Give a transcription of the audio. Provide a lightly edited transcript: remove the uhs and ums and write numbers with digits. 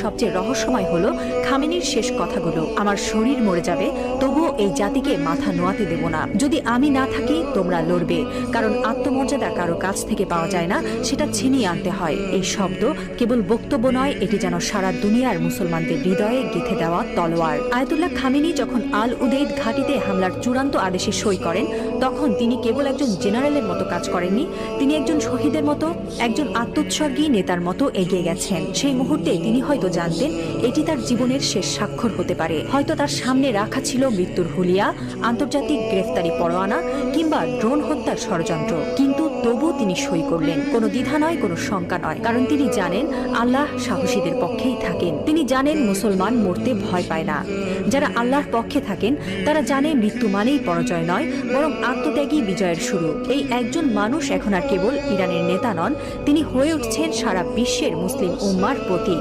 সবচেয়ে রহস্যময় হলো খামেনির শেষ কথাগুলো, আমার শরীর মরে যাবে তবুও এই জাতিকে মাথা নোয়াতে দেব না। যদি আমি না থাকি তোমরা লড়বে, কারণ আত্মমর্যাদা কারো কাছ থেকে পাওয়া যায় না, সেটা ছিনিয়ে আনতে হয়। এই শব্দ কেবল বক্তব্য নয়, এটি যেন সারা দুনিয়ার মুসলমানদের হৃদয়ে গেঁথে দেওয়া তলোয়ার। আয়াতুল্লাহ খামেনি যখন আল উদেইদ ঘাঁটিতে হামলার চূড়ান্ত আদেশে সই করেন, তখন তিনি কেবল একজন জেনারেলের মতো কাজ করেননি, তিনি একজন শহীদের মতো, একজন আত্মোৎসর্গী নেতার মতো এগিয়ে গেছেন। সেই মুহূর্তে তিনি হয়তো জানতেন এটি তার জীবনের শেষ স্বাক্ষর হতে পারে। হয়তো তার সামনে রাখা ছিল মৃত্যুর হুলিয়া, আন্তর্জাতিক গ্রেফতারি পরোয়ানা কিংবা ড্রোন হত্যার ষড়যন্ত্র, কিন্তু তবু তিনি সই করলেন। কোনো দ্বিধা নয়, কোনো শঙ্কা নয়, কারণ তিনি জানেন আল্লাহ সাহসীদের পক্ষেই থাকেন। তিনি জানেন মুসলমান মরতে ভয় পায় না। যারা আল্লাহর পক্ষে থাকেন তারা জানে মৃত্যু মানেই পরাজয় নয়, বরং আত্মত্যাগী বিজয়ের শুরু। এই একজন মানুষ এখন আর কেবল ইরানের নেতা নন, তিনি হয়ে উঠছেন সারা বিশ্বের মুসলিম উম্মার প্রতীক।